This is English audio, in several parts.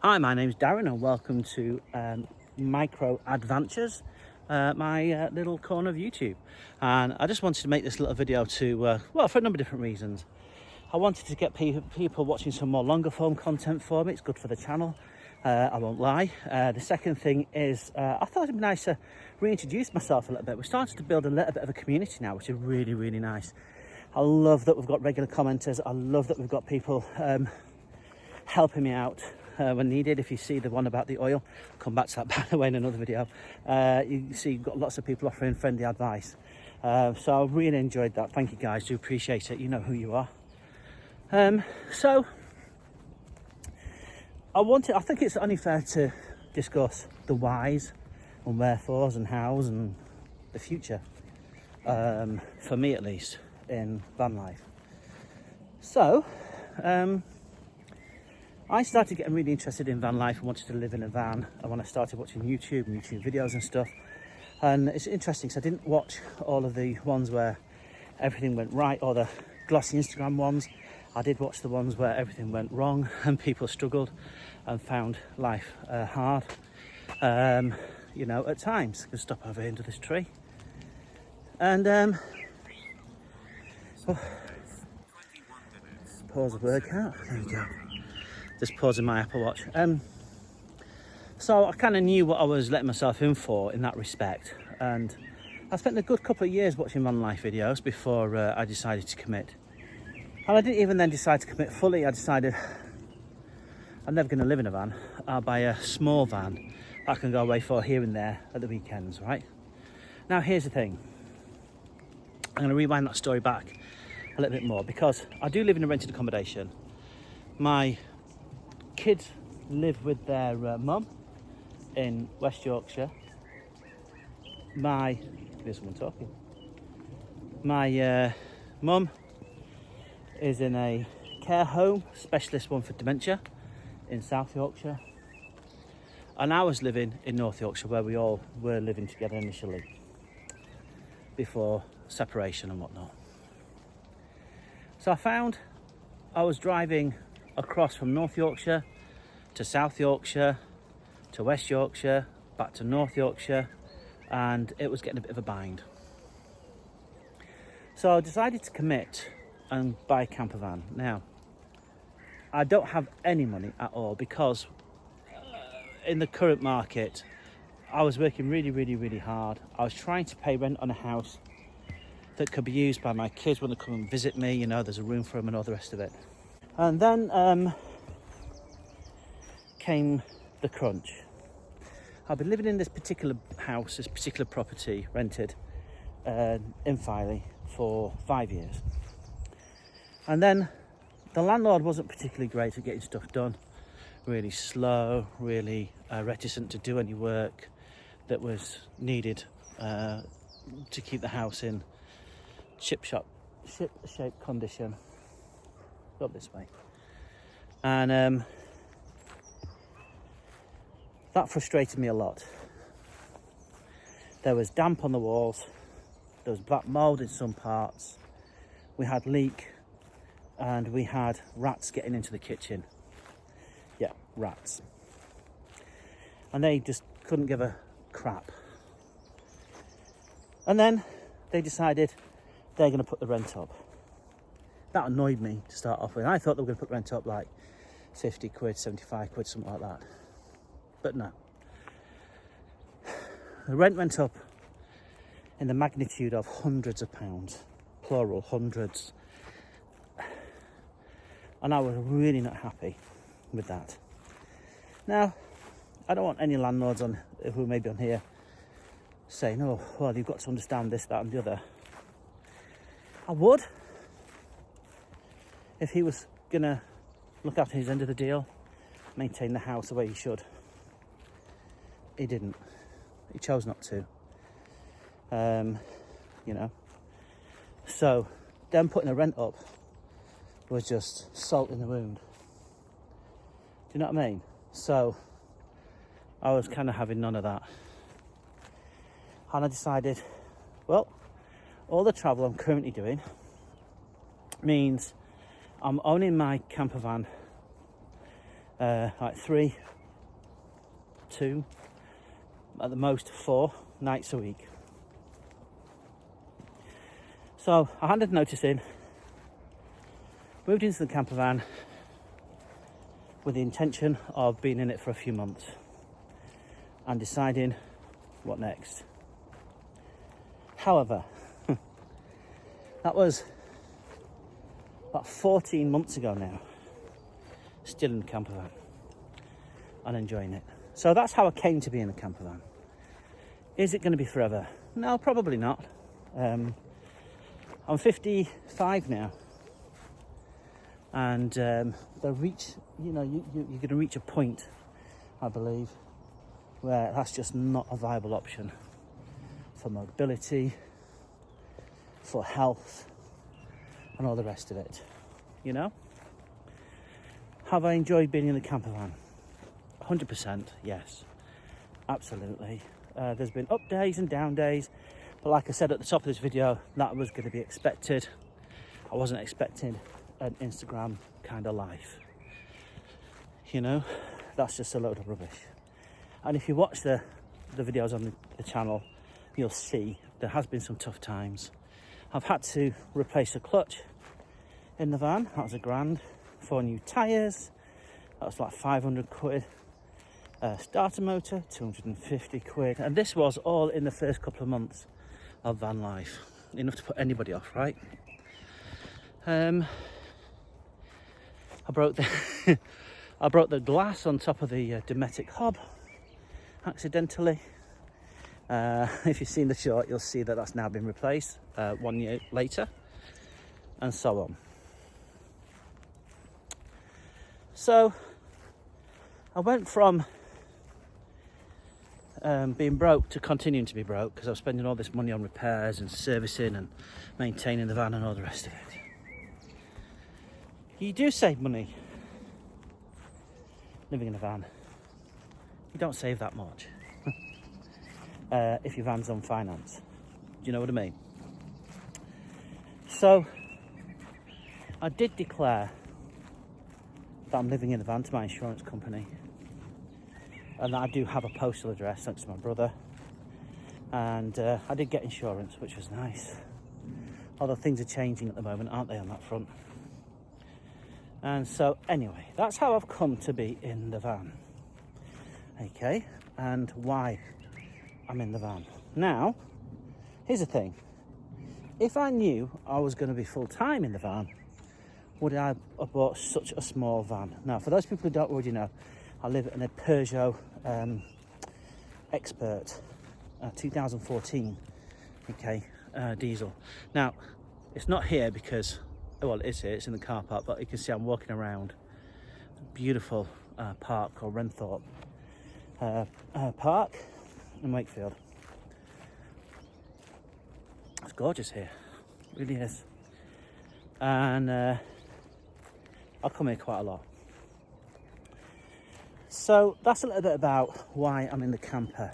Hi, my name's Darren and welcome to Micro Adventures, my little corner of YouTube. And I just wanted to make this little video to, well, for a number of different reasons. I wanted to get people watching some more longer form content for me. It's good for the channel, I won't lie. The second thing is I thought it'd be nice to reintroduce myself a little bit. We're starting to build a little bit of a community now, which is really, really nice. I love that we've got regular commenters. I love that we've got people helping me out when needed. If you see the one about the oil, I'll come back to that by the way in another video. You see you've got lots of people offering friendly advice. So I really enjoyed that. Thank you guys, do appreciate it. You know who you are. So I think it's only fair to discuss the whys and wherefores and hows and the future, for me at least, in van life. So I started getting really interested in van life and wanted to live in a van. And when I started watching YouTube videos and stuff, and it's interesting because I didn't watch all of the ones where everything went right or the glossy Instagram ones. I did watch the ones where everything went wrong and people struggled and found life hard. You know, at times. I can stop over here into this tree. And pause the workout. There we go. Just pausing my Apple Watch. So I kind of knew what I was letting myself in for in that respect, and I spent a good couple of years watching van life videos before I decided to commit. And I didn't even then decide to commit fully. I decided I'm never going to live in a van. I'll buy a small van I can go away for here and there at the weekends, right? Now here's the thing. I'm going to rewind that story back a little bit more because I do live in a rented accommodation. My kids live with their mum in West Yorkshire. There's someone talking. My mum is in a care home, specialist one for dementia, in South Yorkshire. And I was living in North Yorkshire, where we all were living together initially, before separation and whatnot. So I found I was driving across from North Yorkshire to South Yorkshire to West Yorkshire, back to North Yorkshire, and it was getting a bit of a bind. So I decided to commit and buy a camper van. Now, I don't have any money at all because in the current market, I was working really, really, really hard. I was trying to pay rent on a house that could be used by my kids when they come and visit me. You know, there's a room for them and all the rest of it. And then came the crunch. I've been living in this particular house, this particular property, rented in Filey for 5 years. And then the landlord wasn't particularly great at getting stuff done. Really slow, really reticent to do any work that was needed to keep the house in ship-shape condition. Up this way. And that frustrated me a lot. There was damp on the walls, there was black mould in some parts, we had leak, and we had rats getting into the kitchen. Yeah, rats. And they just couldn't give a crap. And then they decided they're going to put the rent up. That annoyed me to start off with. I thought they were going to put the rent up like 50 quid, 75 quid, something like that. But no. The rent went up in the magnitude of hundreds of pounds, plural, hundreds. And I was really not happy with that. Now, I don't want any landlords who may be on here saying, oh, well, you've got to understand this, that and the other. I would, if he was going to look after his end of the deal, maintain the house the way he should. He didn't. He chose not to. You know. So, them putting the rent up was just salt in the wound. Do you know what I mean? So, I was kind of having none of that. And I decided, well, all the travel I'm currently doing means I'm owning my camper van like 3, 2, at the most 4 nights a week. So I handed notice in, moved into the camper van with the intention of being in it for a few months and deciding what next. However, that was about 14 months ago now, still in the camper van and enjoying it. So that's how I came to be in the camper van. Is it going to be forever? No, probably not. I'm 55 now, and you're going to reach a point, I believe, where that's just not a viable option for mobility, for health, and all the rest of it. You know? Have I enjoyed being in the camper van? 100%, yes, absolutely. There's been up days and down days. But like I said at the top of this video, that was going to be expected. I wasn't expecting an Instagram kind of life. You know, that's just a load of rubbish. And if you watch the videos on the channel, you'll see there has been some tough times. I've had to replace a clutch in the van. That was £1,000. 4 new tyres. That was like 500 quid. Starter motor, 250 quid. And this was all in the first couple of months of van life. Enough to put anybody off, right? I broke the glass on top of the Dometic hob accidentally. If you've seen the shot, you'll see that that's now been replaced 1 year later, and so on. So I went from being broke to continuing to be broke because I was spending all this money on repairs and servicing and maintaining the van and all the rest of it. You do save money living in a van. You don't save that much if your van's on finance. Do you know what I mean? So I did declare that I'm living in the van to my insurance company, and that I do have a postal address thanks to my brother, and I did get insurance, which was nice, although things are changing at the moment, aren't they, on that front. And so anyway, that's how I've come to be in the van. Okay, and why I'm in the van. Now, here's the thing. If I knew I was going to be full-time in the van, would I have bought such a small van? Now, for those people who don't already know, I live in a Peugeot Expert 2014, okay, diesel. Now, it's not here because, well, it is here, it's in the car park, but you can see I'm walking around a beautiful park called Renthorpe Park in Wakefield. It's gorgeous here, it really is. And I come here quite a lot. So that's a little bit about why I'm in the camper.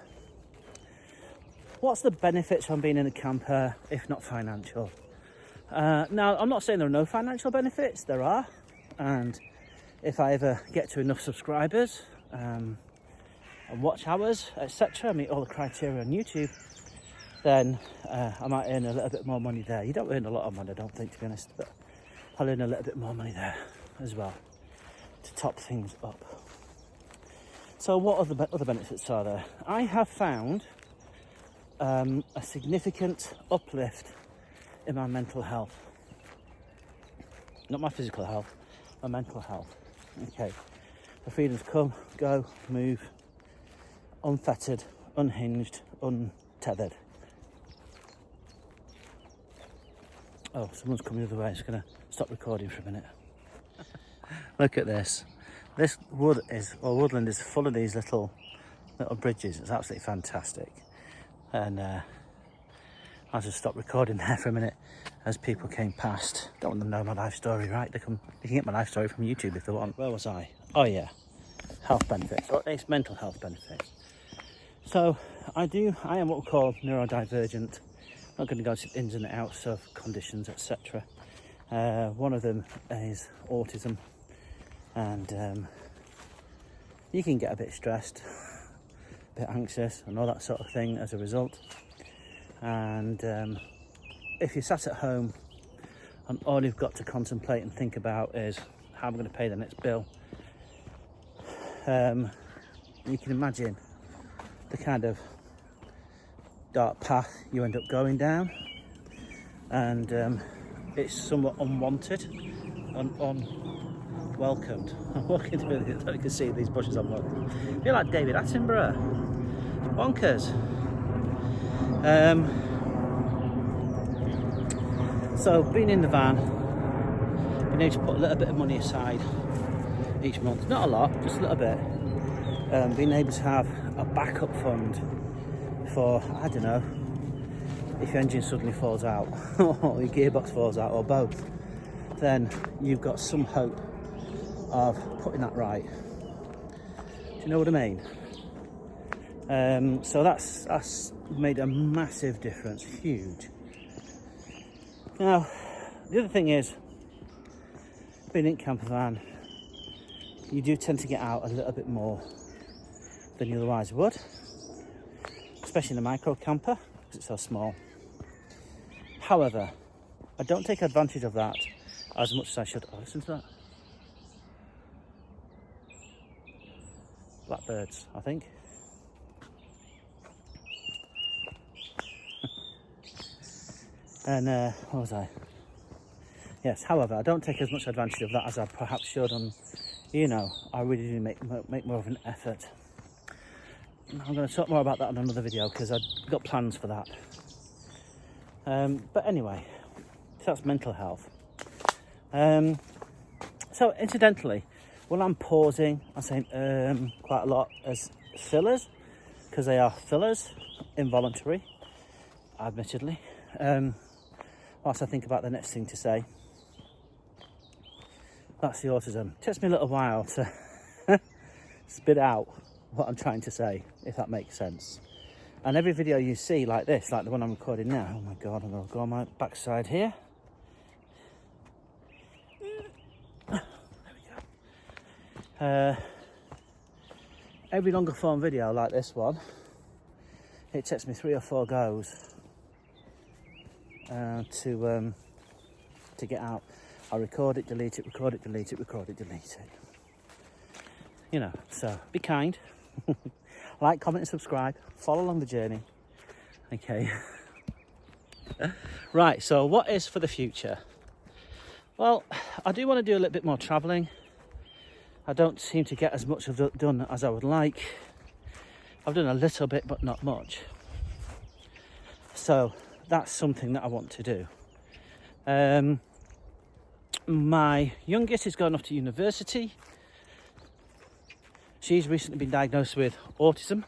What's the benefits from being in a camper if not financial? Now, I'm not saying there are no financial benefits, there are. And if I ever get to enough subscribers and watch hours, etc., meet all the criteria on YouTube, then I might earn a little bit more money there. You don't earn a lot of money, I don't think, to be honest, but I'll earn a little bit more money there as well to top things up. So what other benefits are there? I have found a significant uplift in my mental health. Not my physical health, my mental health. Okay, the freedom's come, go, move, unfettered, unhinged, untethered. Oh, someone's coming the other way. I'm just going to stop recording for a minute. Look at this. This woodland is full of these little bridges. It's absolutely fantastic. And I'll just stop recording there for a minute as people came past. Don't want them to know my life story, right? They can get my life story from YouTube if they want. Where was I? Oh yeah, health benefits, or at least mental health benefits. So I am what we call neurodivergent. I'm not going to go into the ins and outs of conditions, etc. One of them is autism, and you can get a bit stressed, a bit anxious and all that sort of thing as a result. And if you're sat at home and all you've got to contemplate and think about is how I'm going to pay the next bill, you can imagine the kind of dark path you end up going down, and it's somewhat unwanted and unwelcomed. I'm walking through this, you can see these bushes I'm walking. I feel like David Attenborough. Bonkers. So being in the van, being able to put a little bit of money aside each month, not a lot, just a little bit, being able to have a backup fund for, I don't know, if your engine suddenly falls out or your gearbox falls out or both, then you've got some hope of putting that right. Do you know what I mean? So that's made a massive difference, huge. Now, the other thing is, being in camper van, you do tend to get out a little bit more than you otherwise would, especially in a micro camper because it's so small. However, I don't take advantage of that as much as I should. Oh, listen to that. Blackbirds, I think. And what was I? Yes, however, I don't take as much advantage of that as I perhaps should, and you know, I really do make more of an effort. I'm going to talk more about that in another video because I've got plans for that. But anyway, so that's mental health. So incidentally, when I'm pausing, I'm saying quite a lot as fillers, because they are fillers, involuntary, admittedly. Whilst I think about the next thing to say. That's the autism. It takes me a little while to spit out what I'm trying to say, if that makes sense. And every video you see like this, like the one I'm recording now, oh my God, I'm going to go on my backside here. There we go. Every longer form video like this one, it takes me 3 or 4 goes to get out. I record it, delete it, record it, delete it, record it, delete it. You know, so be kind. Like, comment and subscribe. Follow along the journey. Okay. Right, so what is for the future? Well, I do want to do a little bit more travelling. I don't seem to get as much of it done as I would like. I've done a little bit, but not much. So that's something that I want to do. My youngest is going off to university. She's recently been diagnosed with autism.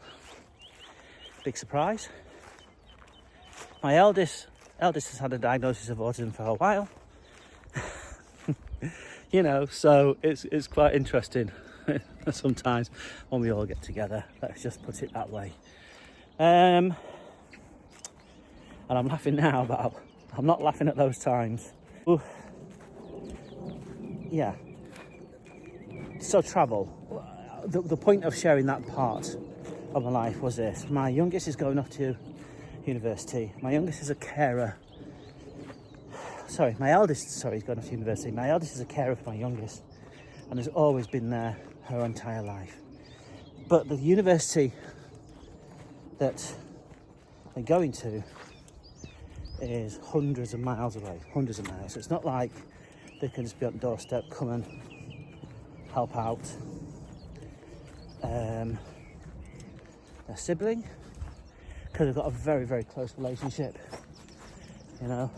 Big surprise. My eldest has had a diagnosis of autism for a while. You know, so it's quite interesting sometimes when we all get together. Let's just put it that way. And I'm laughing now, but I'm not laughing at those times. Ooh. Yeah. So travel. The point of sharing that part of my life was this. My youngest is going off to university. My youngest is a carer. My eldest is going off to university. My eldest is a carer for my youngest and has always been there her entire life. But the university that they're going to is hundreds of miles away, hundreds of miles. So it's not like they can just be on the doorstep, come and help out their sibling, because they've got a very, very close relationship, you know.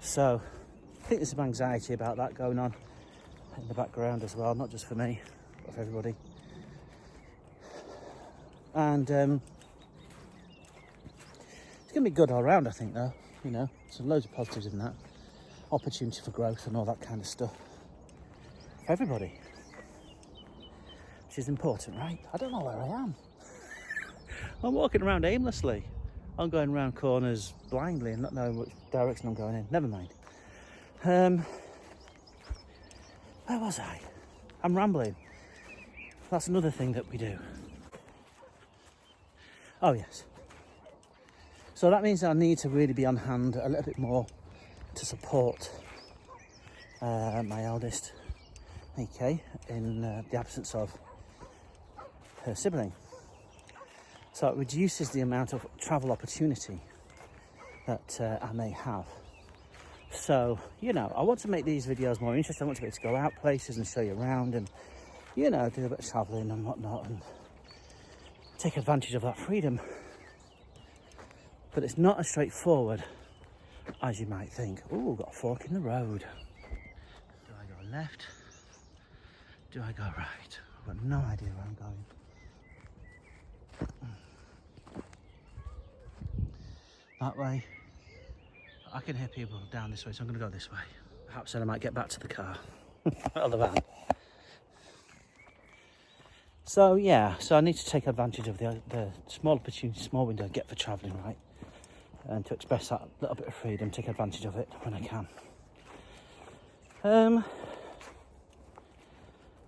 So I think there's some anxiety about that going on in the background as well, not just for me, but for everybody. And it's going to be good all round, I think, though. You know, so loads of positives in that. Opportunity for growth and all that kind of stuff for everybody, which is important, right? I don't know where I am. I'm walking around aimlessly. I'm going around corners blindly and not knowing which direction I'm going in. Never mind. Where was I? I'm rambling. that's another thing that we do. Oh yes. So that means I need to really be on hand a little bit more to support my eldest, AK, in the absence of her sibling. So it reduces the amount of travel opportunity that I may have. So, you know, I want to make these videos more interesting. I want to be able to go out places and show you around and, you know, do a bit of travelling and whatnot and take advantage of that freedom. But it's not as straightforward as you might think. Oh, got a fork in the road. Do I go left? Do I go right? I've got no idea where I'm going. That way. I can hear people down this way, so I'm going to go this way. Perhaps then I might get back to the car or the van. So yeah, so I need to take advantage of the small opportunity, small window I get for travelling, right? And to express that little bit of freedom, take advantage of it when I can.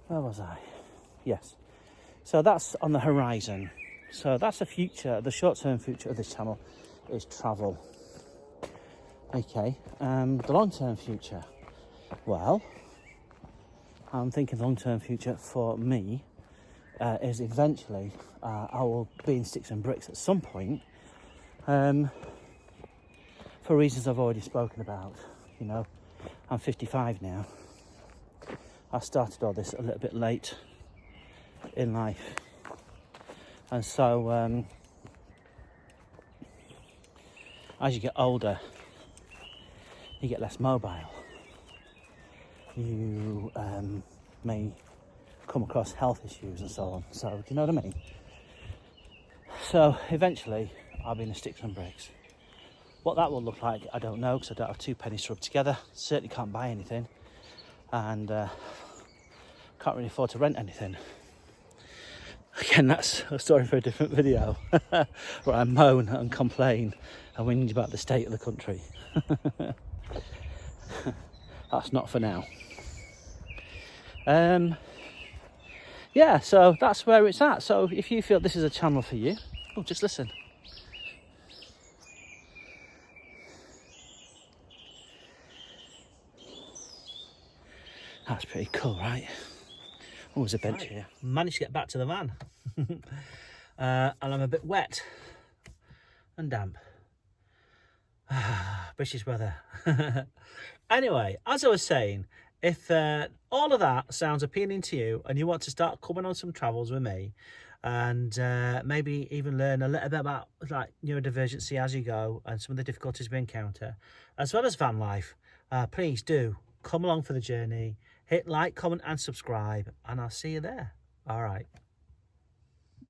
Where was I? Yes. So that's on the horizon. So that's the future, the short-term future of this channel is travel. Okay, the long-term future. Well, I'm thinking the long-term future for me is eventually I will be in sticks and bricks at some point. For reasons I've already spoken about. You know, I'm 55 now. I started all this a little bit late in life, and so as you get older, you get less mobile. You may come across health issues and so on. So, do you know what I mean? So eventually I'll be in the sticks and bricks. What that will look like, I don't know, because I don't have 2 pennies to rub together. Certainly can't buy anything, and can't really afford to rent anything. Again, that's a story for a different video, where I moan and complain and whinge about the state of the country. That's not for now. Yeah, so that's where it's at. So if you feel this is a channel for you, oh, just listen. That's pretty cool, right? Oh, there's a bench here. Managed to get back to the van. And I'm a bit wet and damp. British weather. Anyway, as I was saying, if all of that sounds appealing to you and you want to start coming on some travels with me and maybe even learn a little bit about like neurodivergency as you go and some of the difficulties we encounter, as well as van life, please do come along for the journey. Hit like, comment and subscribe, and I'll see you there. All right.